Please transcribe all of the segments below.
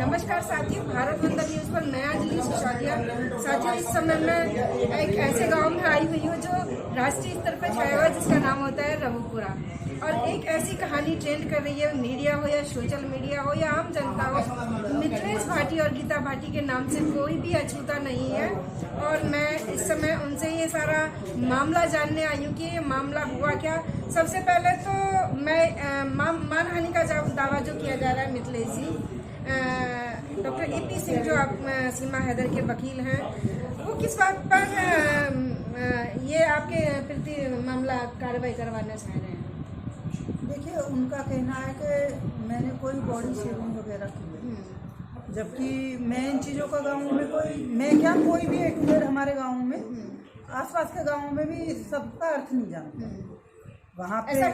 नमस्कार साथियों, भारत वंदन न्यूज पर मैं अंजलि सिसोदिया। साथियों, इस समय मैं एक ऐसे गांव में आई हुई हूँ जो राष्ट्रीय स्तर पर छाया हुआ है, जिसका नाम होता है रघुपुरा। और एक ऐसी कहानी ट्रेंड कर रही है, मीडिया हो या सोशल मीडिया हो या आम जनता हो, मिथिलेश भाटी और गीता भाटी के नाम से कोई भी अछूता नहीं है। और मैं इस समय उनसे ये सारा मामला जानने आई हूँ कि ये मामला हुआ क्या। सबसे पहले तो मैं मानहानि का दावा जो किया जा रहा है मिथिलेश जी, डॉक्टर AP सिंह जो आप सीमा हैदर के वकील हैं, वो किस बात पर ये आपके प्रति मामला कार्रवाई करवाना चाह रहे हैं? देखिए, उनका कहना है कि मैंने कोई बॉडी शेविंग वगैरह की है, जबकि मैं इन चीज़ों का गाँव में कोई भी एक उधर हमारे गाँव में आसपास के गाँव में भी सबका अर्थ नहीं जानता। वहाँ पे ऐसा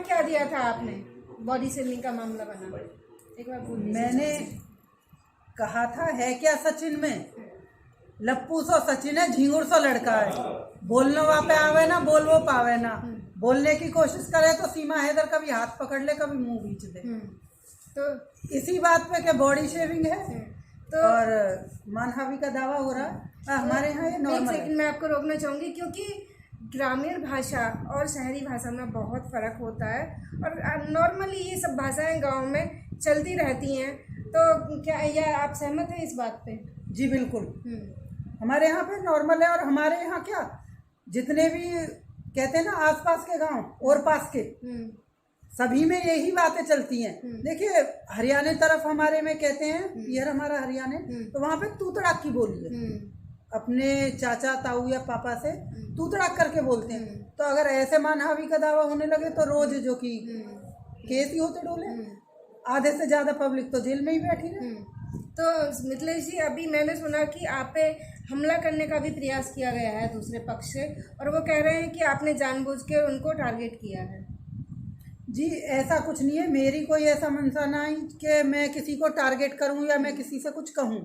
क्या दिया था आपने बॉडी शेविंग का मामला बना? एक बार बोलिए। मैंने कहा था, है क्या सचिन में, लप्पू सो सचिन है, झिंगुर सो लड़का है, बोलने वहाँ पे आवे ना, बोल वो पावे ना, बोलने की कोशिश करे तो सीमा हैदर कभी हाथ पकड़ ले, कभी मुंह बीच दे। तो इसी बात पे क्या बॉडी शेविंग है तो और मानहानि का दावा हो रहा है हमारे यहाँ। ये नॉर्मल है। मैं आपको रोकना चाहूँगी क्योंकि ग्रामीण भाषा और शहरी भाषा में बहुत फ़र्क होता है, और नॉर्मली ये सब भाषाएं गांव में चलती रहती हैं। तो क्या यह आप सहमत हैं इस बात पे? जी बिल्कुल, हमारे यहाँ पे नॉर्मल है। और हमारे यहाँ क्या, जितने भी कहते हैं ना आसपास के गांव और पास के, सभी में यही बातें चलती हैं। देखिए, हरियाणा तरफ हमारे में कहते हैं, पियर हमारा हरियाणा, तो वहाँ पे तू तड़ाक की बोली है, अपने चाचा ताऊ या पापा से तू तड़ाक करके बोलते हैं। तो अगर ऐसे मानहानि का दावा होने लगे तो रोज जो कि केस ही होते डोले, आधे से ज्यादा पब्लिक तो जेल में ही बैठी है। तो मिथिलेश जी, अभी मैंने सुना कि आप पे हमला करने का भी प्रयास किया गया है दूसरे पक्ष से, और वो कह रहे हैं कि आपने जानबूझ के उनको टारगेट किया है। जी ऐसा कुछ नहीं है, मेरी कोई ऐसा मंशा नहीं कि मैं किसी को टारगेट करूं या मैं किसी से कुछ कहूं।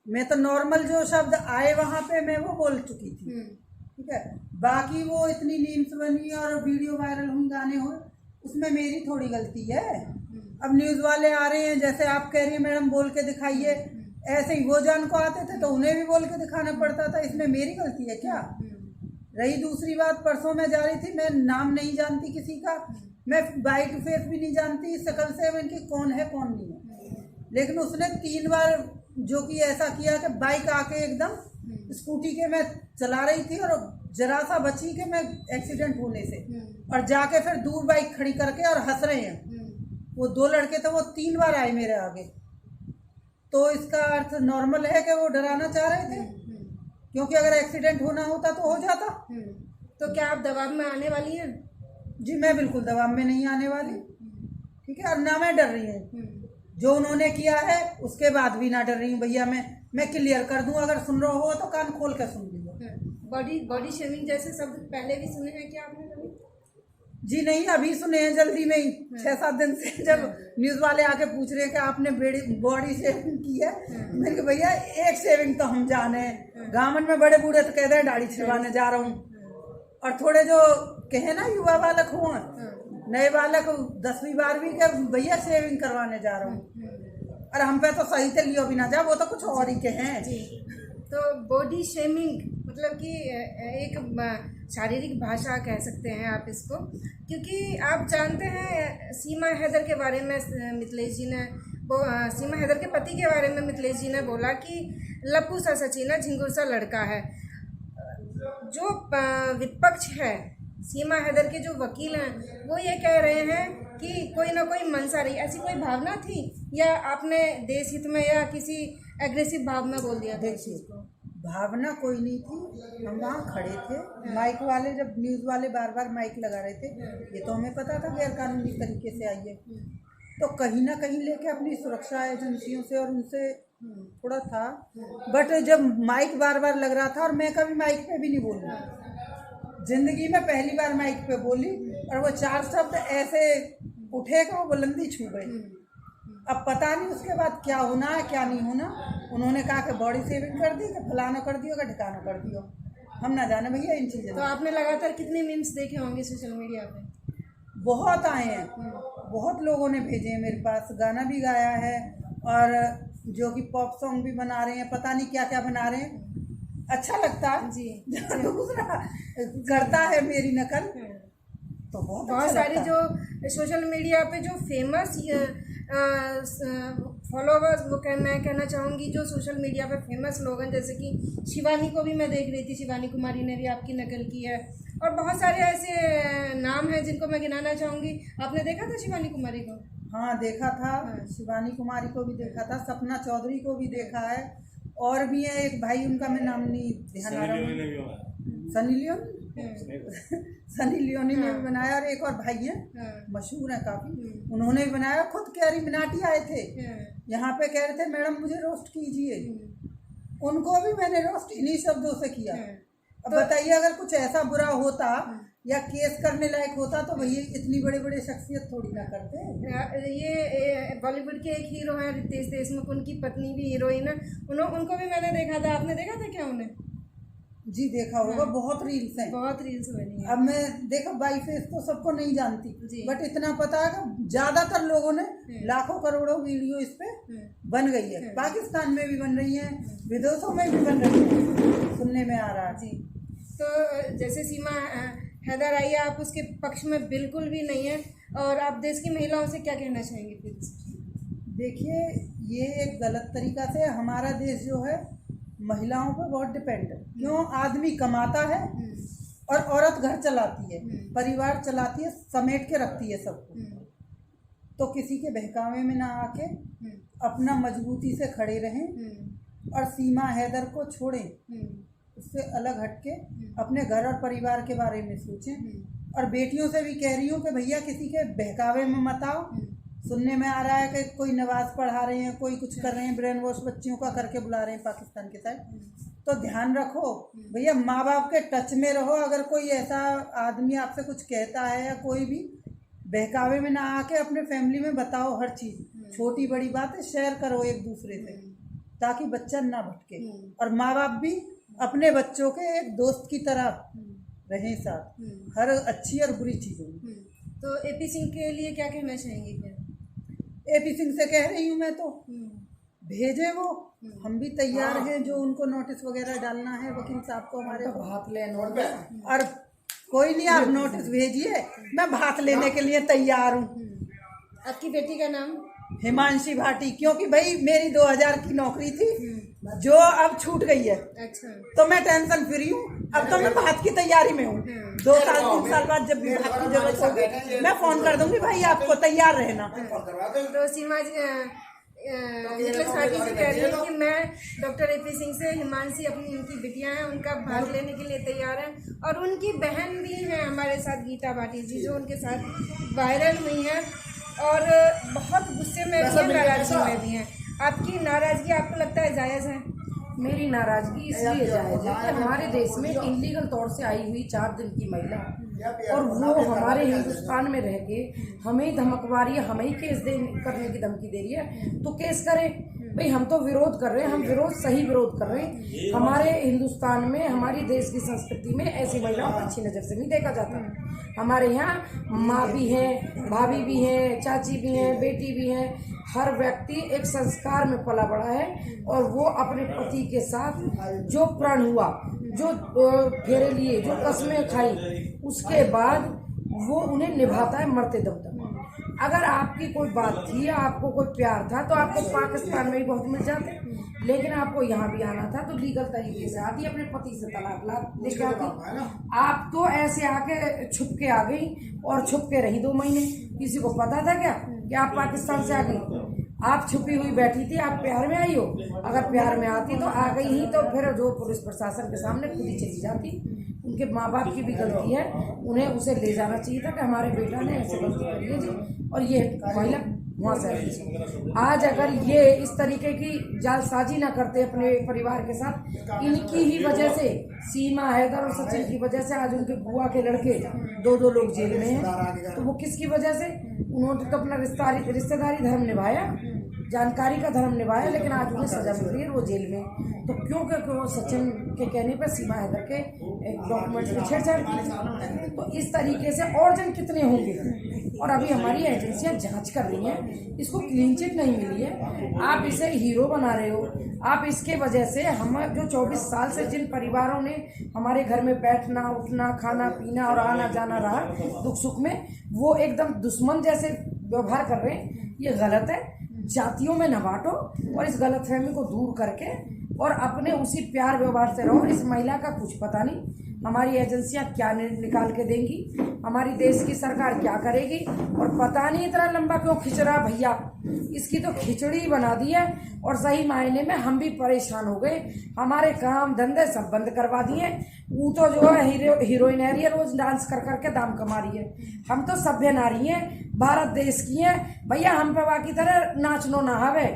मैं तो नॉर्मल जो शब्द आए वहां पे मैं वो बोल चुकी थी, ठीक है। बाकी वो इतनी मीम्स बनी और वीडियो वायरल हुई, गाने हुए, उसमें मेरी थोड़ी गलती है। अब न्यूज़ वाले आ रहे हैं, जैसे आप कह रही हैं मैडम बोल के दिखाइए, ऐसे ही वो जान को आते थे तो उन्हें भी बोल के दिखाना पड़ता था। इसमें मेरी गलती है क्या? रही दूसरी बात, परसों मैं जा रही थी, मैं नाम नहीं जानती किसी का, मैं बाई टू फेस भी नहीं जानती, शकल से इनकी कौन है कौन नहीं है, लेकिन उसने 3 बार जो कि ऐसा किया कि बाइक आके एकदम स्कूटी के मैं चला रही थी और जरा सा बची कि मैं एक्सीडेंट होने से, और जाके फिर दूर बाइक खड़ी करके और हंस रहे हैं। वो 2 लड़के थे, वो 3 बार आए मेरे आगे। तो इसका अर्थ नॉर्मल है कि वो डराना चाह रहे थे, क्योंकि अगर एक्सीडेंट होना होता तो हो जाता। तो क्या आप दबाव में आने वाली हैं? जी मैं बिल्कुल दबाव में नहीं आने वाली, ठीक है। और ना मैं डर रही हूँ, जो उन्होंने किया है उसके बाद भी ना डर रही हूँ भैया। मैं क्लियर कर दूं, अगर सुन रहे हो तो कान खोल कर सुन लीजिए। बॉडी शेविंग जैसे शब्द पहले भी सुने हैं क्या आपने कभी? जी नहीं, अभी सुने हैं, जल्दी में ही 6-7 दिन से जब न्यूज़ वाले आके पूछ रहे हैं कि आपने बॉडी शेविंग की है, मैंने कहा भैया एक शेविंग तो हम जाने, गाँव में बड़े बूढ़े तो कहते हैं दाढ़ी छिड़वाने जा रहा हूँ। और थोड़े जो कहे ना युवा बालक हुआ, नए बालक 10वीं 12वीं के, भैया शेविंग करवाने जा रहा हूँ। और हम पे तो सही से लियो भी ना जा, वो तो कुछ और ही के हैं। तो बॉडी शेमिंग मतलब कि एक शारीरिक भाषा कह सकते हैं आप इसको, क्योंकि आप जानते हैं सीमा हैदर के बारे में मिथिलेश जी ने, सीमा हैदर के पति के बारे में मिथिलेश जी ने बोला कि लप्पू सा सचिन है, झिंगुर सा लड़का है। जो विपक्ष है, सीमा हैदर के जो वकील हैं, वो ये कह रहे हैं कि कोई ना कोई मंशा रही, ऐसी कोई भावना थी, या आपने देश हित में या किसी एग्रेसिव भाव में बोल दिया? देखिए, भावना कोई नहीं थी, हम वहाँ खड़े थे, माइक वाले जब न्यूज़ वाले बार बार माइक लगा रहे थे, ये तो हमें पता था गैर कानूनी तरीके से आई है, तो कहीं ना कहीं लेके अपनी सुरक्षा एजेंसियों से और उनसे थोड़ा था। बट जब माइक बार बार लग रहा था, और मैं कभी माइक पे भी नहीं बोली, जिंदगी में पहली बार माइक पे बोली, और वो 4 शब्द ऐसे उठे कि वो बुलंदी छू गई। अब पता नहीं उसके बाद क्या होना है क्या नहीं होना। उन्होंने कहा कि बॉडी शेविंग कर दी, कि फलाना कर दियो, कि ठिकाना कर दियो, हम ना जाने भैया इन चीज़ों। तो आपने लगातार कितने मीम्स देखे होंगे सोशल मीडिया पे? बहुत आए हैं, बहुत लोगों ने भेजे हैं मेरे पास, गाना भी गाया है और जो कि पॉप सॉन्ग भी बना रहे हैं, पता नहीं क्या क्या बना रहे हैं। अच्छा लगता है जी। जो दूसरा करता है मेरी नकल, तो बहुत बहुत अच्छा सारे लगता है। जो सोशल मीडिया पे जो फेमस फॉलोवर्स, मैं कहना चाहूँगी जो सोशल मीडिया पे फेमस लोग हैं, जैसे कि शिवानी को भी मैं देख रही थी, शिवानी कुमारी ने भी आपकी नकल की है, और बहुत सारे ऐसे नाम हैं जिनको मैं गिनाना चाहूँगी। आपने देखा था शिवानी कुमारी को? हाँ देखा था, हाँ। शिवानी कुमारी को भी देखा था, सपना चौधरी को भी देखा है, और भी है एक भाई, उनका मैं नाम नहीं ध्यान आ रहा हूँ, सनी लियोन, सनी लियोनी ने भी बनाया, और एक और भाई है मशहूर है काफी, उन्होंने भी बनाया। खुद कैरी मिनाटी आए थे यहाँ पे, कह रहे थे मैडम मुझे रोस्ट कीजिए, उनको भी मैंने रोस्ट इन्हीं शब्दों से किया। अब बताइए अगर कुछ ऐसा बुरा होता या केस करने लायक होता तो भैया इतनी बड़े बड़े शख्सियत थोड़ी ना करते। ये बॉलीवुड के एक हीरो हैं रितेश देशमुख, उनकी पत्नी भी हीरोइन है, उनको भी मैंने देखा था। आपने देखा था क्या उन्हें? जी देखा होगा, बहुत रील्स हैं, बहुत रील्स बनी है। अब मैं देखो बाई फेस तो सबको नहीं जानती, बट इतना पता है कि ज्यादातर लोगों ने लाखों करोड़ों वीडियो इस पे बन गई है। पाकिस्तान में भी बन रही है, विदेशों में भी बन रही है, सुनने में आ रहा है। जी, तो जैसे सीमा हैदर आई है, आप उसके पक्ष में बिल्कुल भी नहीं है, और आप देश की महिलाओं से क्या कहना चाहेंगे फिर? देखिए ये एक गलत तरीका से हमारा देश जो है महिलाओं पर बहुत डिपेंड है। क्यों? आदमी कमाता है और औरत घर चलाती है, परिवार चलाती है, समेट के रखती है सबको। तो किसी के बहकावे में ना आके अपना मजबूती से खड़े रहें और सीमा हैदर को छोड़ें, उससे अलग हटके अपने घर और परिवार के बारे में सोचें। और बेटियों से भी कह रही हूँ कि भैया किसी के बहकावे में मत आओ। सुनने में आ रहा है कि कोई नमाज पढ़ा रहे हैं, कोई कुछ कर रहे हैं, ब्रेन वॉश बच्चियों का करके बुला रहे हैं पाकिस्तान के साथ। तो ध्यान रखो भैया, माँ बाप के टच में रहो। अगर कोई ऐसा आदमी आपसे कुछ कहता है या कोई भी, बहकावे में ना आके अपने फैमिली में बताओ हर चीज़, छोटी बड़ी बातें शेयर करो एक दूसरे से, ताकि बच्चा ना भटके। और माँ बाप भी अपने बच्चों के एक दोस्त की तरह रहें साथ, हर अच्छी और बुरी चीज़ों में। तो एपी सिंह के लिए क्या कहना चाहेंगे क्या? एपी सिंह से कह रही हूँ मैं तो भेजे वो, हम भी तैयार हैं जो उनको नोटिस वगैरह डालना है वकील साहब को हमारे भाग लेने। और कोई नहीं, आप नोटिस भेजिए, मैं भाग लेने के लिए तैयार हूँ। आपकी बेटी का नाम? हिमांशी भाटी, क्योंकि भाई मेरी 2000 की नौकरी थी जो अब छूट गई है। अच्छा, तो मैं टेंशन फ्री हूँ, अब तो मैं भाग की तैयारी में हूँ। 2 साल 3 साल बाद जब भी भाग की जरूरत होगी मैं फोन कर दूंगी, भाई आपको तैयार रहना। तो सीमा नेकलेस भाटी से कह रही है कि मैं डॉक्टर एपी सिंह से हिमांशी, अपनी उनकी बिटियां हैं, उनका भाग लेने के लिए तैयार हैं। और उनकी बहन भी है हमारे साथ, गीता भाटी जी, जो उनके साथ वायरल हुई हैं और बहुत गुस्से में भी हैं, नाराजगी में भी हैं। आपकी नाराजगी आपको लगता है जायज़ है? मेरी नाराजगी इसलिए जायज़ है कि हमारे देश में इलीगल तौर से आई हुई 4 दिन की महिला, और वो हमारे हिंदुस्तान में रह के हमें धमकवारी, हमें ही केस करने की धमकी दे रही है। तो केस करे भाई, हम तो विरोध कर रहे हैं, हम विरोध सही विरोध कर रहे हैं। हमारे हिंदुस्तान में, हमारी देश की संस्कृति में ऐसी महिलाओं को अच्छी नज़र से नहीं देखा जाता। हमारे यहाँ माँ भी हैं, भाभी भी हैं, चाची भी हैं, बेटी भी हैं। हर व्यक्ति एक संस्कार में पला बड़ा है, और वो अपने पति के साथ जो प्रण हुआ, जो फेरे लिए, जो कस्में खाई, उसके बाद वो उन्हें निभाता है मरते दम तक। अगर आपकी कोई बात थी, आपको कोई प्यार था, तो आपको पाकिस्तान में भी बहुत मिल जाते, लेकिन आपको यहाँ भी आना था तो लीगल तरीके से आती, अपने पति से तलाक लेके आती। आप तो ऐसे आके छुप के आ गई, और छुप के रही 2 महीने। किसी को पता था क्या कि आप पाकिस्तान से आ गई? आप छुपी हुई बैठी थी, आप प्यार में आई हो। अगर प्यार में आती तो आ गई ही, तो फिर जो पुलिस प्रशासन के सामने खुद ही चली जाती। उनके माँ बाप की भी गलती है, उन्हें उसे ले जाना चाहिए था कि हमारे बेटा ने ऐसे गलती करी है जी, और ये महिला वहाँ से आई। आज अगर ये इस तरीके की जालसाजी ना करते अपने परिवार के साथ, इनकी ही वजह से, सीमा हैदर और सचिन की वजह से आज उनके बुआ के लड़के 2 लोग जेल में हैं। तो वो किसकी वजह से? उन्होंने तो अपना रिश्तेदारी धर्म निभाया, जानकारी का धर्म निभाया, लेकिन आज उन्हें सजा मिल रही है, वो जेल में। तो क्यों सचिन के कहने पर सीमा हैदर के डॉक्यूमेंट्स में छेड़छाड़ की? तो इस तरीके से और जन कितने होंगे और अभी हमारी एजेंसियां जांच कर रही हैं, इसको क्लीन चिट नहीं मिली है। आप इसे हीरो बना रहे हो। आप इसके वजह से हम जो 24 साल से जिन परिवारों ने हमारे घर में बैठना उठना खाना पीना और आना जाना रहा दुख सुख में, वो एकदम दुश्मन जैसे व्यवहार कर रहे हैं। ये गलत है। जातियों में न बांटो और इस गलतफहमी को दूर करके और अपने उसी प्यार व्यवहार से रहो। इस महिला का कुछ पता नहीं, हमारी एजेंसियां क्या निकाल के देंगी, हमारी देश की सरकार क्या करेगी, और पता नहीं इतना लंबा क्यों खिंच रहा भैया। इसकी तो खिचड़ी बना दी है और सही मायने में हम भी परेशान हो गए। हमारे काम धंधे सब बंद करवा दिए। वो तो जो है हीरोइन है, ये रोज डांस कर करके दाम कमा रही है। हम तो सभ्य नारी हैं, भारत देश की हैं भैया। हम पे बाकी तरह नाचनो ना हवे।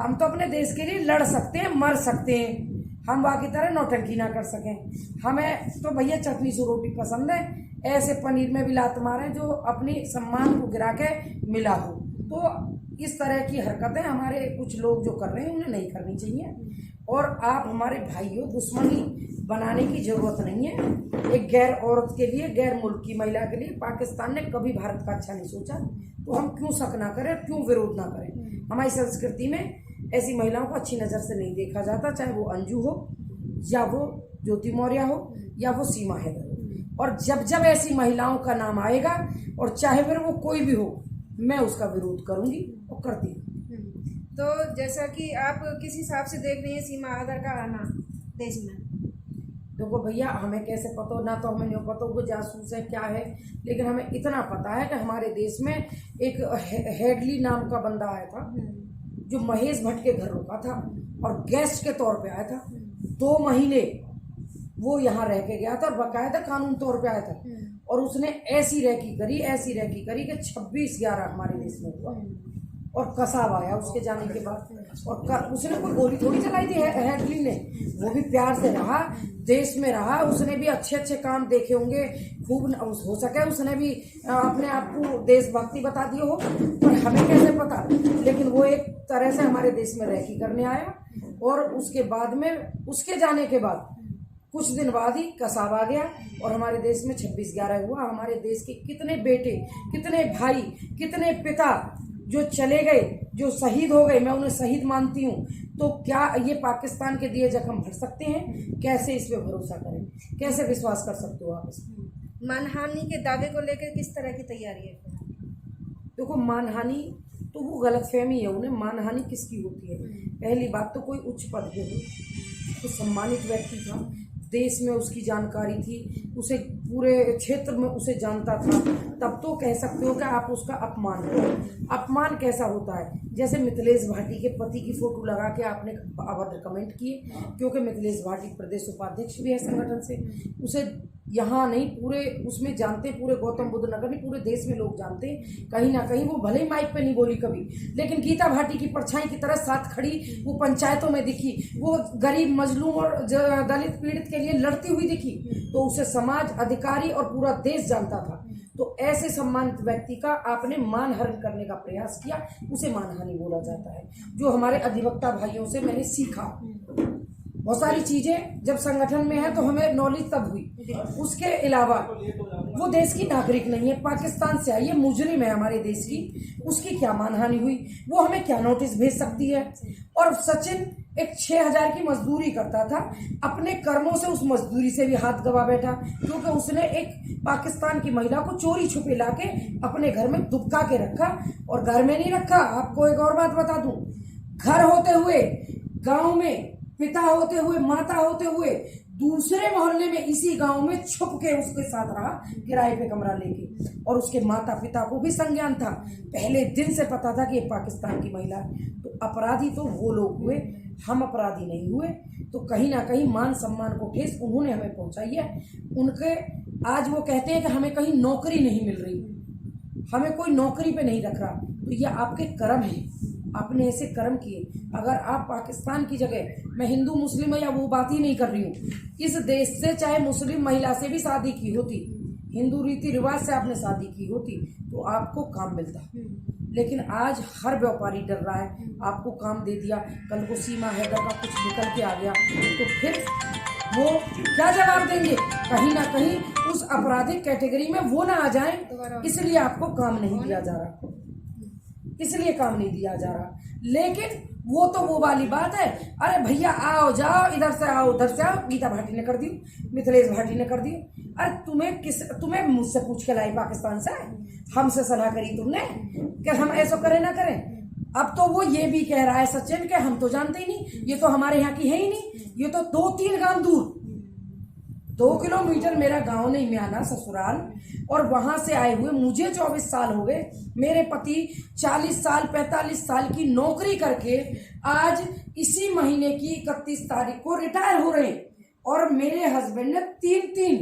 हम तो अपने देश के लिए लड़ सकते हैं, मर सकते हैं। हम बाकी तरह नौटंकी ना कर सकें। हमें तो भैया चटनी से रोटी पसंद है। ऐसे पनीर में भी लात मारें जो अपनी सम्मान को गिरा के मिला हो। तो इस तरह की हरकतें हमारे कुछ लोग जो कर रहे हैं उन्हें नहीं करनी चाहिए। और आप हमारे भाइयों दुश्मनी बनाने की जरूरत नहीं है। एक गैर औरत के लिए, गैर मुल्क की महिला के लिए पाकिस्तान ने कभी भारत का अच्छा नहीं सोचा। तो हम क्यों शक ना करें, क्यों विरोध ना करें। हमारी संस्कृति में ऐसी महिलाओं को अच्छी नज़र से नहीं देखा जाता, चाहे वो अंजू हो या वो ज्योति मौर्य हो या वो सीमा हैदर हो। और जब जब ऐसी महिलाओं का नाम आएगा और चाहे फिर वो कोई भी हो, मैं उसका विरोध करूंगी और करती हूँ। तो जैसा कि आप किस हिसाब से देख रही हैं सीमा हैदर का आना देश में? देखो भैया, हमें कैसे पता हो, ना तो हमें नहीं पता वो जासूस है क्या है, लेकिन हमें इतना पता है कि हमारे देश में एक हेडली नाम का बंदा आया था जो महेश भट्ट के घर रुका था और गेस्ट के तौर पे आया था। 2 महीने वो यहाँ रह के गया था और बाकायदा कानून तौर पे आया था। और उसने ऐसी रैकी करी कि 26/11 हमारे देश में हुआ और कसाब आया उसके जाने के बाद। और उसने कोई गोली थोड़ी चलाई थी हेडली ने, वो भी प्यार से रहा, देश में रहा। उसने भी अच्छे अच्छे काम देखे होंगे, खूब हो सके उसने भी अपने आप को देशभक्ति बता दिए हो, पर हमें कैसे पता। लेकिन वो एक तरह से हमारे देश में रैकी करने आया और उसके बाद में, उसके जाने के बाद कुछ दिन बाद ही कसाब आ गया और हमारे देश में 26/11 हुआ। हमारे देश के कितने बेटे, कितने भाई, कितने पिता जो चले गए, जो शहीद हो गए, मैं उन्हें शहीद मानती हूँ। तो क्या ये पाकिस्तान के दिए जख्म भर सकते हैं? कैसे इस पे भरोसा करें, कैसे विश्वास कर सकते हो आप इस पर? मानहानि के दावे को लेकर किस तरह की तैयारी है? देखो, मानहानि तो वो गलतफहमी है। उन्हें मानहानि किसकी होती है? पहली बात तो कोई उच्च पद पे हो, तो सम्मानित व्यक्ति था, देश में उसकी जानकारी थी, उसे पूरे क्षेत्र में उसे जानता था, तब तो कह सकते हो कि आप उसका अपमान करो। अपमान कैसा होता है? जैसे मिथिलेश भाटी के पति की फोटो लगा के आपने अभद्र कमेंट किए, क्योंकि मिथिलेश भाटी प्रदेश उपाध्यक्ष भी है संगठन से। उसे यहाँ नहीं, पूरे उसमें जानते, पूरे गौतम बुद्ध नगर नहीं, पूरे देश में लोग जानते हैं। कहीं ना कहीं वो भले ही माइक पे नहीं बोली कभी, लेकिन गीता भाटी की परछाई की तरह साथ खड़ी, वो पंचायतों में दिखी, वो गरीब मजलूम और दलित पीड़ित के लिए लड़ती हुई दिखी। तो उसे समाज, अधिकारी और पूरा देश जानता था। तो ऐसे सम्मानित व्यक्ति का आपने मानहरण करने का प्रयास किया, उसे मानहानि बोला जाता है। जो हमारे अधिवक्ता भाइयों से मैंने सीखा, बहुत सारी चीजें जब संगठन में है तो हमें नॉलेज तब हुई। उसके अलावा वो देश की नागरिक नहीं है, पाकिस्तान से आई है, मुजरिम है हमारे देश की, उसकी क्या मानहानि हुई? वो हमें क्या नोटिस भेज सकती है? और सचिन एक 6000 की मजदूरी करता था, अपने कर्मों से उस मजदूरी से भी हाथ गवा बैठा, क्योंकि उसने एक पाकिस्तान की महिला को चोरी छुपे लाके अपने घर में दुबका के रखा। और घर में नहीं रखा, आपको एक और बात बता दूं, घर होते हुए, गांव में पिता होते हुए, माता होते हुए, दूसरे मोहल्ले में इसी गांव में छुप के उसके साथ रहा, किराए पे कमरा लेके। और उसके माता पिता को भी संज्ञान था, पहले दिन से पता था कि ये पाकिस्तान की महिला है। तो अपराधी तो वो लोग हुए, हम अपराधी नहीं हुए। तो कहीं ना कहीं मान सम्मान को ठेस उन्होंने हमें पहुंचाई है। उनके आज वो कहते हैं कि हमें कहीं नौकरी नहीं मिल रही, हमें कोई नौकरी पे नहीं रख रहा। तो ये आपके कर्म है, आपने ऐसे कर्म किए। अगर आप पाकिस्तान की जगह, मैं हिंदू मुस्लिम या वो बात ही नहीं कर रही हूँ, इस देश से चाहे मुस्लिम महिला से भी शादी की होती, हिंदू रीति रिवाज से आपने शादी की होती, तो आपको काम मिलता। लेकिन आज हर व्यापारी डर रहा है, आपको काम दे दिया, कल को सीमा हैदर का कुछ निकल के आ गया, तो फिर वो क्या जवाब देंगे? कहीं ना कहीं उस आपराधिक कैटेगरी में वो ना आ जाए दोबारा इसलिए आपको काम नहीं दिया जा रहा, इसलिए काम नहीं दिया जा रहा। लेकिन वो तो वो वाली बात है, अरे भैया आओ जाओ, इधर से आओ उधर से आओ, गीता भाटी ने कर दी, मिथिलेश भाटी ने कर दी। अरे तुम्हें मुझसे पूछ के लाई पाकिस्तान से, हमसे सलाह करी तुमने कि हम ऐसा करें ना करें? अब तो वो ये भी कह रहा है सचिन के हम तो जानते ही नहीं, ये तो हमारे यहाँ की है ही नहीं, ये तो 2-3 गांव दूर, 2 किलोमीटर मेरा गांव नहीं में आना ससुराल, और वहां से आए हुए मुझे 24 साल हो गए। मेरे पति 40 साल 45 साल की नौकरी करके आज इसी महीने की 31 तारीख को रिटायर हो रहे हैं, और मेरे हस्बैंड ने 3-3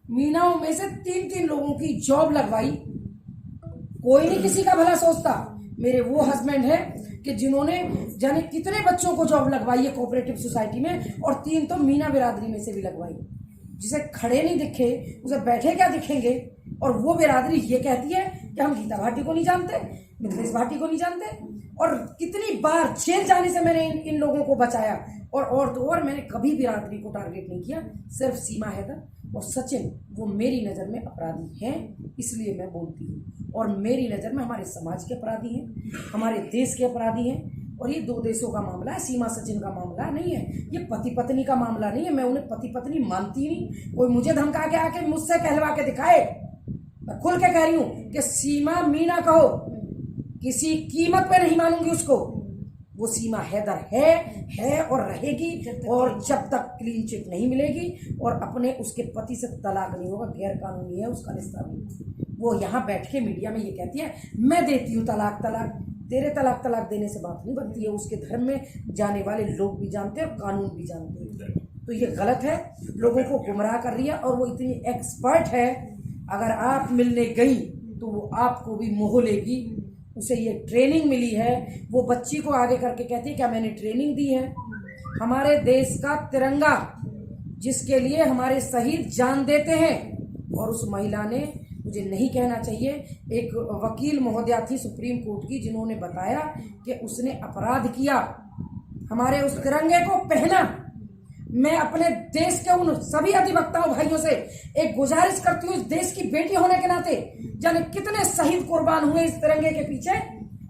मीनाओं में से 3-3 लोगों की जॉब लगवाई। कोई नहीं किसी का भला सोचता। मेरे वो हस्बैंड है कि जिन्होंने जाने कितने बच्चों को जॉब लगवाई है कोऑपरेटिव सोसाइटी में, और 3 तो मीना बिरादरी में से भी लगवाई। जिसे खड़े नहीं दिखे उसे बैठे क्या दिखेंगे? और वो बिरादरी ये कहती है कि हम गीता भाटी को नहीं जानते, मिथिलेश भाटी को नहीं जानते। और कितनी बार जेल जाने से मैंने इन लोगों को बचाया, और तो और मैंने कभी बिरादरी को टारगेट नहीं किया। सिर्फ सीमा हैदर और सचिन वो मेरी नज़र में अपराधी हैं, इसलिए मैं बोलती हूँ। और मेरी नज़र में हमारे समाज के अपराधी हैं, हमारे देश के अपराधी हैं। और ये 2 देशों का मामला है, सीमा सचिन का मामला नहीं है, ये पति पत्नी का मामला नहीं है। मैं उन्हें पति पत्नी मानती नहीं। कोई मुझे धमका के आके मुझसे कहलवा के दिखाए, मैं खुल के कह रही हूँ कि सीमा मीना कहो, किसी कीमत पे नहीं मानूंगी उसको। वो सीमा हैदर है और रहेगी, और जब तक क्लीन चिट नहीं मिलेगी और अपने उसके पति से तलाक नहीं होगा, गैर कानूनी है उसका रिश्ता भी। वो यहाँ बैठ के मीडिया में ये कहती है मैं देती हूँ तलाक। तेरे तलाक देने से बात नहीं बनती है। उसके धर्म में जाने वाले लोग भी जानते हैं और कानून भी जानते हैं। तो ये गलत है, लोगों को गुमराह कर रही है। और वो इतनी एक्सपर्ट है, अगर आप मिलने गई तो वो आपको भी मोह लेगी। उसे ये ट्रेनिंग मिली है, वो बच्ची को आगे करके कहती है क्या मैंने ट्रेनिंग दी है? हमारे देश का तिरंगा जिसके लिए हमारे शहीद जान देते हैं, और उस महिला ने, मुझे नहीं कहना चाहिए, एक वकील महोदया थी सुप्रीम कोर्ट की जिन्होंने बताया कि उसने अपराध किया, हमारे उस तिरंगे को पहना। मैं अपने देश के उन सभी अधिवक्ताओं भाइयों से एक गुजारिश करती हूँ, इस देश की बेटी होने के नाते, जाने कितने शहीद कुर्बान हुए इस तिरंगे के पीछे।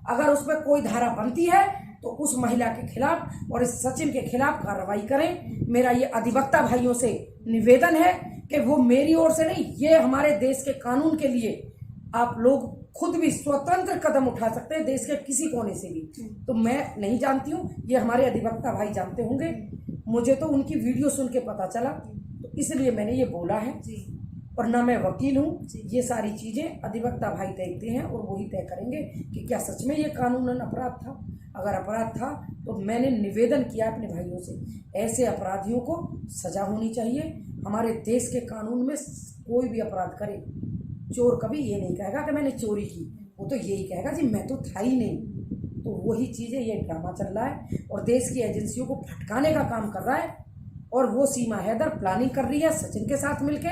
अगर उस पर कोई धारा बनती है तो उस महिला के खिलाफ और इस सचिन के खिलाफ कार्रवाई करें। मेरा ये अधिवक्ता भाइयों से निवेदन है कि वो मेरी ओर से नहीं, ये हमारे देश के कानून के लिए आप लोग खुद भी स्वतंत्र कदम उठा सकते हैं, देश के किसी कोने से भी। तो मैं नहीं जानती हूँ, ये हमारे अधिवक्ता भाई जानते होंगे। मुझे तो उनकी वीडियो सुन के पता चला, तो इसलिए मैंने ये बोला है। और ना मैं वकील हूँ, ये सारी चीजें अधिवक्ता भाई देखते हैं और वही तय करेंगे कि क्या सच में ये कानूनन अपराध था। अगर अपराध था तो मैंने निवेदन किया अपने भाइयों से, ऐसे अपराधियों को सजा होनी चाहिए। हमारे देश के कानून में कोई भी अपराध करे, चोर कभी ये नहीं कहेगा कि मैंने चोरी की, वो तो यही कहेगा जी मैं तो था ही नहीं। तो वही चीज़ें, ये ड्रामा चल रहा है और देश की एजेंसियों को भटकाने का काम कर रहा है। और वो सीमा हैदर प्लानिंग कर रही है सचिन के साथ मिलके,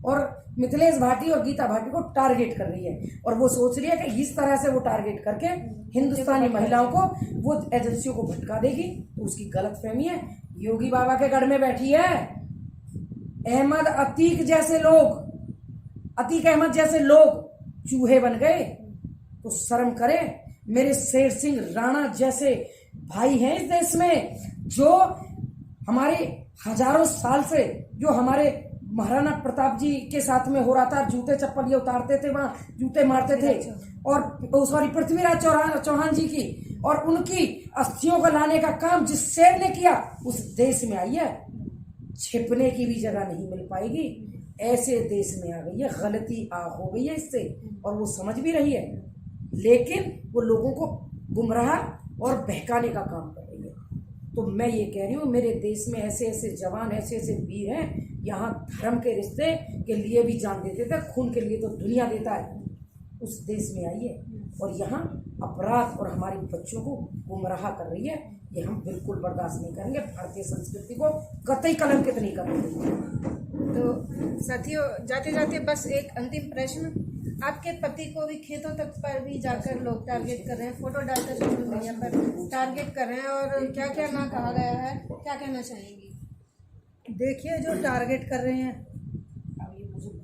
और मिथिलेश भाटी और गीता भाटी को टारगेट कर रही है। और वो सोच रही है कि इस तरह से वो टारगेट करके हिंदुस्तानी महिलाओं को वो एजेंसियों को भटका देगी। तो उसकी गलतफहमी है। योगी बाबा के गढ़ में बैठी है अहमद अतीक जैसे लोग, अतीक अहमद जैसे लोग चूहे बन गए तो शर्म करे। मेरे शेर सिंह राणा जैसे भाई हैं इस देश में, जो हमारे हजारों साल से, जो हमारे महाराणा प्रताप जी के साथ में हो रहा था, जूते चप्पल ये उतारते थे, वहां जूते मारते थे। और सॉरी, पृथ्वीराज चौहान जी की और उनकी अस्थियों को लाने का काम जिस शेर ने किया उस देश में आई है। छिपने की भी जगह नहीं मिल पाएगी, ऐसे देश में आ गई है। गलती हो गई है इससे, और वो समझ भी रही है, लेकिन वो लोगों को गुमराह और बहकाने का काम कर रही है। तो मैं ये कह रही हूँ, मेरे देश में ऐसे ऐसे जवान, ऐसे ऐसे वीर हैं, यहाँ धर्म के रिश्ते के लिए भी जान देते थे, खून के लिए तो दुनिया देता है। उस देश में आई है और यहाँ अपराध और हमारे बच्चों को गुमराह कर रही है। ये हम बिल्कुल बर्दाश्त नहीं करेंगे। भारतीय संस्कृति को कतई कलंकित नहीं करने देंगे। तो साथियों, जाते जाते बस एक अंतिम प्रश्न, आपके पति को भी खेतों तक पर भी जाकर लोग टारगेट कर रहे हैं, फोटो डालकर सोशल मीडिया पर टारगेट कर रहे हैं, और क्या क्या ना कहा गया है, क्या कहना चाहेंगी? देखिए, जो टारगेट कर रहे हैं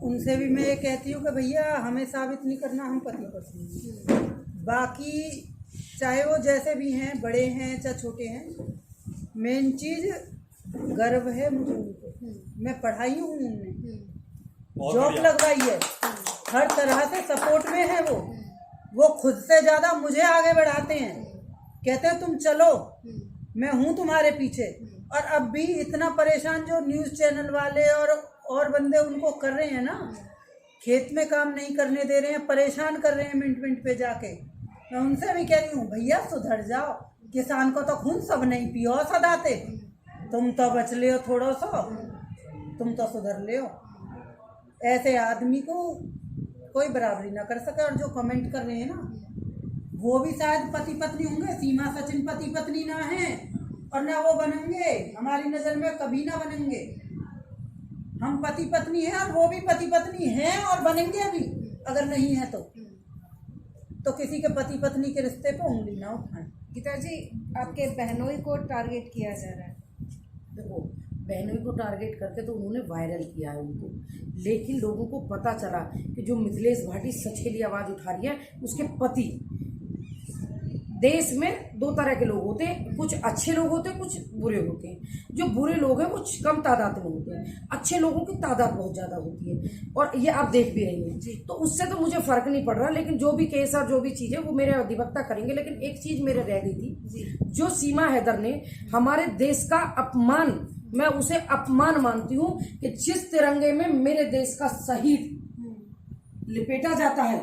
उनसे भी मैं ये कहती हूँ कि भैया हमें साबित नहीं करना हम पति पत्नी हैं। बाकी चाहे वो जैसे भी हैं, बड़े हैं चाहे छोटे हैं, मेन चीज़ गर्व है मुझे उन पे। मैं पढ़ाई हूँ उनने, जॉब लगवाई है, हर तरह से सपोर्ट में है वो खुद से ज़्यादा मुझे आगे बढ़ाते हैं, कहते हैं तुम चलो, मैं हूँ तुम्हारे पीछे। और अब भी इतना परेशान जो न्यूज़ चैनल वाले और बंदे उनको कर रहे हैं ना, खेत में काम नहीं करने दे रहे हैं, परेशान कर रहे हैं मिनट मिनट पे जाके। मैं उनसे भी कह रही हूँ भैया सुधर जाओ, किसान को तो खून सब नहीं पियो सदाते, तुम तो बच ले हो थोड़ा सा, तुम तो सुधर ले हो। ऐसे आदमी को कोई बराबरी ना कर सके। और जो कमेंट कर रहे हैं ना, वो भी शायद पति पत्नी होंगे। सीमा सचिन पति पत्नी ना है और ना वो बनेंगे, हमारी नज़र में कभी ना बनेंगे। हम पति पत्नी हैं और वो भी पति पत्नी हैं और बनेंगे अभी, अगर नहीं है तो किसी के पति पत्नी के रिश्ते पे उंगली ना उठाएं। गीता जी, आपके बहनोई को टारगेट किया जा रहा है। देखो, बहनोई को टारगेट करके तो उन्होंने वायरल किया है उनको, लेकिन लोगों को पता चला कि जो मिथिलेश भाटी सच के लिए आवाज़ उठा रही है, उसके पति। देश में दो तरह के लोग होते हैं, कुछ अच्छे लोग होते हैं, कुछ बुरे होते हैं। जो बुरे लोग हैं वो कम तादाद में होते हैं, अच्छे लोगों की तादाद बहुत ज़्यादा होती है, और ये आप देख भी रही हैं। तो उससे तो मुझे फ़र्क नहीं पड़ रहा, लेकिन जो भी केस और जो भी चीज़ें वो मेरे अधिवक्ता करेंगे। लेकिन एक चीज़ मेरे रह गई थी, जो सीमा हैदर ने हमारे देश का अपमान, मैं उसे अपमान मानती हूँ कि जिस तिरंगे में मेरे देश का शहीद लिपेटा जाता है,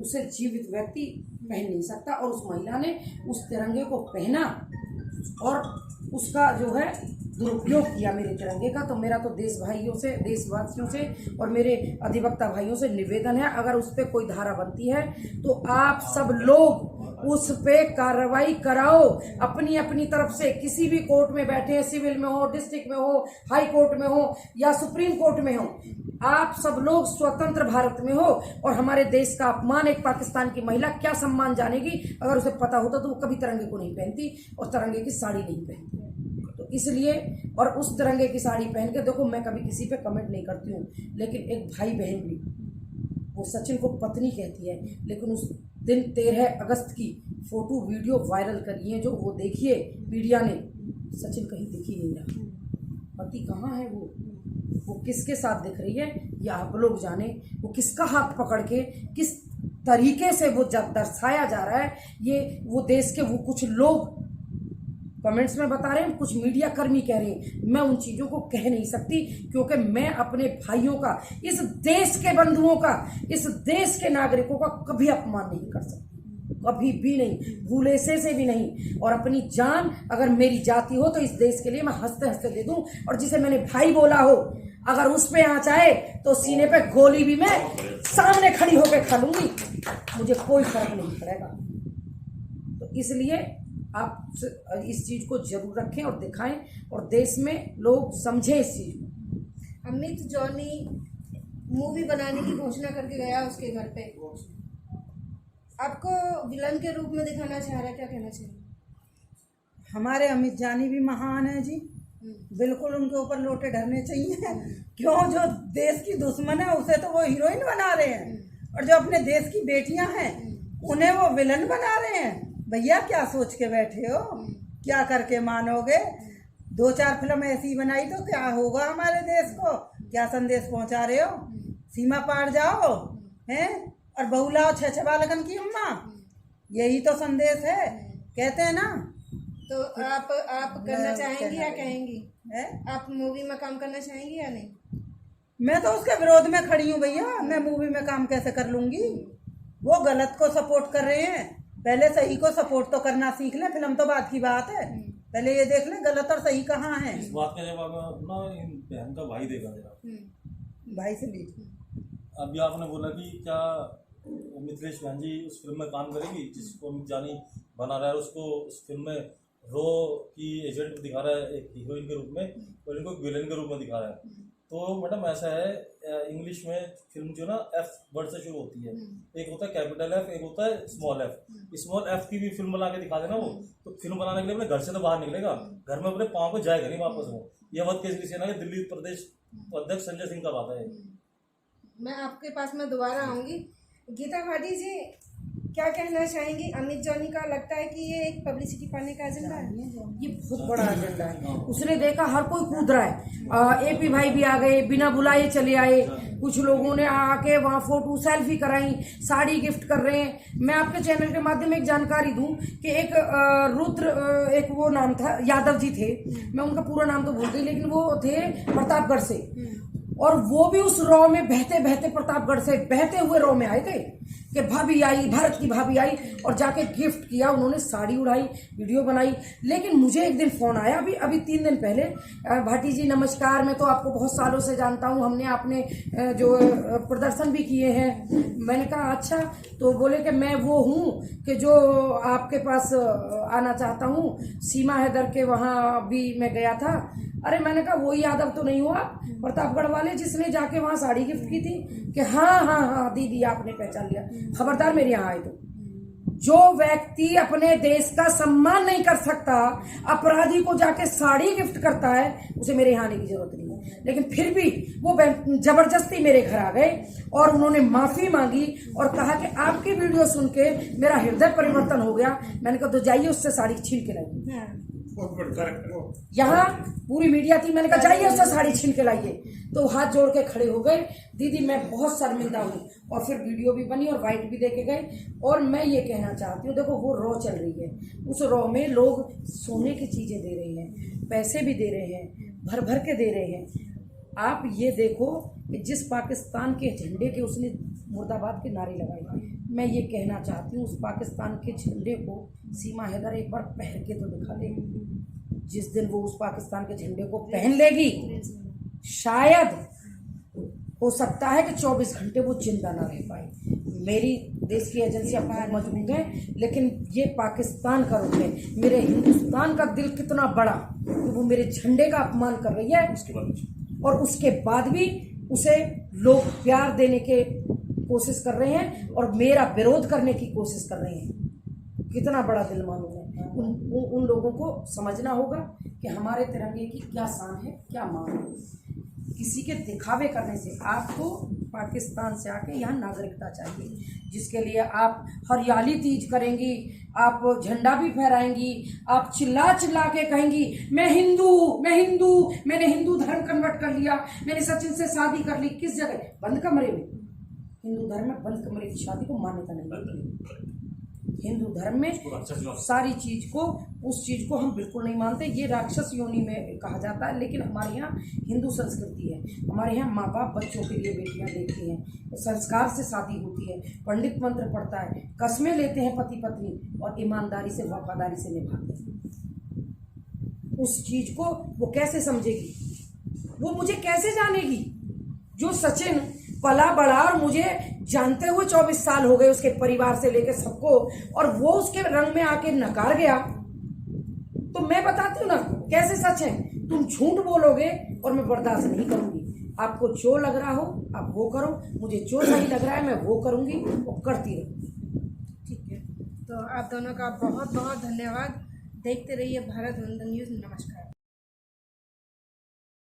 उसे जीवित व्यक्ति पहन नहीं सकता। और उस महिला ने उस तिरंगे को पहना और उसका जो है दुरुपयोग किया मेरे तिरंगे का। तो मेरा तो देश भाइयों से, देशवासियों से और मेरे अधिवक्ता भाइयों से निवेदन है, अगर उस पर कोई धारा बनती है तो आप सब लोग उस पे कार्रवाई कराओ अपनी अपनी तरफ से। किसी भी कोर्ट में बैठे, सिविल में हो, डिस्ट्रिक्ट में हो, हाई कोर्ट में हो या सुप्रीम कोर्ट में हो, आप सब लोग स्वतंत्र भारत में हो। और हमारे देश का अपमान एक पाकिस्तान की महिला क्या सम्मान जानेगी? अगर उसे पता होता तो वो कभी तिरंगे को नहीं पहनती और तिरंगे की साड़ी नहीं पहनती। तो इसलिए, और उस तिरंगे की साड़ी पहन के देखो, मैं कभी किसी पे कमेंट नहीं करती हूँ, लेकिन एक भाई बहन भी, वो सचिन को पत्नी कहती है, लेकिन उस दिन 13 अगस्त की फोटो वीडियो वायरल करी है, जो वो देखिए मीडिया ने, सचिन कहीं दिख ही नहीं रहा। पति कहाँ है वो किसके साथ दिख रही है, या आप लोग जाने। वो किसका हाथ पकड़ के किस तरीके से वो जब दर्शाया जा रहा है, ये वो देश के वो कुछ लोग कमेंट्स में बता रहे हैं, कुछ मीडिया कर्मी कह रहे हैं। मैं उन चीज़ों को कह नहीं सकती, क्योंकि मैं अपने भाइयों का, इस देश के बंधुओं का, इस देश के नागरिकों का कभी अपमान नहीं कर सकती, कभी भी नहीं, भूले से भी नहीं। और अपनी जान अगर मेरी जाती हो तो इस देश के लिए मैं हंसते हंसते दे दूं। और जिसे मैंने भाई बोला हो, अगर उस पे आँच आए तो सीने पे गोली भी मैं सामने खड़ी होकर खा लूंगी, मुझे कोई फर्क नहीं पड़ेगा। तो इसलिए आप इस चीज़ को जरूर रखें और दिखाएं, और देश में लोग समझें इस चीज़ को। अमित जॉनी मूवी बनाने की घोषणा करके गया उसके घर पे, आपको विलन के रूप में दिखाना चाह रहा है, क्या कहना चाहिए? हमारे अमित जानी भी महान है जी, बिल्कुल उनके ऊपर लोटे ढरने चाहिए। क्यों, जो देश की दुश्मन है उसे तो वो हीरोइन बना रहे हैं, और जो अपने देश की बेटियां हैं उन्हें वो विलन बना रहे हैं। भैया क्या सोच के बैठे हो, क्या करके मानोगे? 2-4 फिल्म ऐसी बनाई तो क्या होगा हमारे देश को? क्या संदेश पहुंचा रहे हो? सीमा पार जाओ हैं और बहुलाओ 6 लगन की अम्मा, यही तो संदेश है, कहते हैं ना। तो आप करना चाहेंगी या कहेंगी है? आप मूवी में काम करना चाहेंगी या नहीं? मैं तो उसके विरोध में खड़ी हूँ भैया, मैं मूवी में काम कैसे कर लूंगी? वो गलत को सपोर्ट कर रहे हैं, पहले सही को सपोर्ट तो करना सीख ले, फिल्म तो बात की बात है, पहले ये देख ले गलत और सही कहाँ है। इस बात का जवाब अपना बहन का भाई देगा जरा, भाई से लीजिए। अभी आपने बोला कि क्या मिथिलेश बहन जी उस फिल्म में काम करेगी जिसको अमित जानी बना रहा है, उसको उस फिल्म में रो की एजेंट दिखा रहा है एक हीरोइन के रूप में, और इनको विलेन के रूप में दिखा रहा है। तो मैडम ऐसा है, इंग्लिश में फिल्म जो ना एफ वर्ड से शुरू होती है, एक होता है कैपिटल एफ, एक होता है स्मॉल एफ। स्मॉल एफ की भी फिल्म बना के दिखा देना वो, तो फिल्म बनाने के लिए अपने घर से तो बाहर निकलेगा, घर में अपने पाँव पे जाएगा नहीं वापस वो। यह अवध केसरी सेना के दिल्ली प्रदेश अध्यक्ष संजय सिंह का बात है। मैं आपके पास में दोबारा आऊँगी। गीता भाटी जी, क्या कहना चाहेंगी? अमित जॉनी का लगता है कि ये एक पब्लिसिटी पाने का एजेंडा है। ये बहुत बड़ा एजेंडा है। उसने देखा हर कोई कूद रहा है, एपी भाई भी आ गए, बिना बुलाए चले आए, कुछ लोगों ने आके वहाँ फोटो सेल्फी कराई, साड़ी गिफ्ट कर रहे हैं। मैं आपके चैनल के माध्यम में एक जानकारी दूं कि एक रुद्र, एक वो नाम था, यादव जी थे, मैं उनका पूरा नाम तो भूल गई, लेकिन वो थे प्रतापगढ़ से, और वो भी उस रॉ में बहते बहते, प्रतापगढ़ से बहते हुए रॉ में आए थे कि भाभी आई, भारत की भाभी आई, और जाके गिफ्ट किया, उन्होंने साड़ी उड़ाई, वीडियो बनाई। लेकिन मुझे एक दिन फोन आया, अभी 3 दिन पहले, भाटी जी नमस्कार, मैं तो आपको बहुत सालों से जानता हूँ, हमने आपने जो प्रदर्शन भी किए हैं। मैंने कहा अच्छा, तो बोले कि मैं वो हूँ कि जो आपके पास आना चाहता हूँ, सीमा हैदर के वहाँ भी मैं गया था। अरे मैंने कहा वही यादव तो नहीं हुआ प्रतापगढ़ वाले जिसने जाके वहां साड़ी गिफ्ट की थी? कि हाँ दीदी आपने पहचान लिया, खबरदार मेरे यहाँ आए तो। जो व्यक्ति अपने देश का सम्मान नहीं कर सकता, अपराधी को जाके साड़ी गिफ्ट करता है, उसे मेरे यहाँ आने की जरूरत नहीं है। लेकिन फिर भी वो जबरदस्ती मेरे घर आ गए और उन्होंने माफी मांगी और कहा कि आपकी वीडियो सुन के मेरा हृदय परिवर्तन हो गया। मैंने कहा तो जाइए उससे साड़ी छीन के लाइए। यहाँ पूरी मीडिया थी, मैंने कहा जाइए उससे साड़ी छीन के लाइए, तो हाथ जोड़ के खड़े हो गए, दीदी मैं बहुत शर्मिंदा हूँ। और फिर वीडियो भी बनी और वाइट भी देके गए। और मैं ये कहना चाहती हूँ, देखो वो रॉ चल रही है, उस रॉ में लोग सोने की चीजें दे रहे हैं, पैसे भी दे रहे हैं, भर भर के दे रहे हैं। आप ये देखो कि जिस पाकिस्तान के झंडे के उसने मुर्दाबाद के नारे लगाए, मैं ये कहना चाहती हूँ उस पाकिस्तान के झंडे को सीमा हैदर एक बार पहन के तो दिखा दे। जिस दिन वो उस पाकिस्तान के झंडे को पहन लेगी, शायद हो सकता है कि 24 घंटे वो जिंदा ना रह पाए। मेरी देश की एजेंसियां बहुत मजबूत हैं, लेकिन ये पाकिस्तान का रुख है। मेरे हिंदुस्तान का दिल कितना बड़ा कि वो मेरे झंडे का अपमान कर रही है, और उसके बाद भी उसे लोग प्यार देने के कोशिश कर रहे हैं और मेरा विरोध करने की कोशिश कर रहे हैं। कितना बड़ा दिल मालूम है। उन लोगों को समझना होगा कि हमारे तिरंगे की क्या शान है, क्या मान है। किसी के दिखावे करने से, आपको पाकिस्तान से आके यहाँ नागरिकता चाहिए, जिसके लिए आप हरियाली तीज करेंगी, आप झंडा भी फहराएंगी, आप चिल्ला चिल्ला के कहेंगी मैं हिंदू, मैंने हिंदू धर्म कन्वर्ट कर लिया, मैंने सचिन से शादी कर ली। किस जगह? बंद कमरे में। हिंदू धर्म में बंद कमरे की शादी को मान्यता नहीं है। हिंदू धर्म में सारी चीज को, उस चीज को हम बिल्कुल नहीं मानते। ये राक्षस योनि में कहा जाता है, लेकिन हमारे यहाँ हिंदू संस्कृति है। हमारे यहाँ माँ बाप बच्चों के लिए बेटियां देती हैं, तो संस्कार से शादी होती है, पंडित मंत्र पढ़ता है, कस्में लेते हैं पति पत्नी और ईमानदारी से, वफादारी से निभाते हैं। उस चीज को वो कैसे समझेगी? वो मुझे कैसे जानेगी? जो सचिन पला बड़ा और मुझे जानते हुए 24 साल हो गए उसके परिवार से लेकर सबको, और वो उसके रंग में आके नकार गया, तो मैं बताती हूँ ना कैसे सच है। तुम झूठ बोलोगे और मैं बर्दाश्त नहीं करूंगी। आपको जो लग रहा हो आप वो करो, मुझे जो सही लग रहा है मैं वो करूंगी, वो करती रहूंगी। ठीक है, तो आप दोनों का बहुत बहुत धन्यवाद। देखते रहिए भारत वंदन न्यूज़। नमस्कार।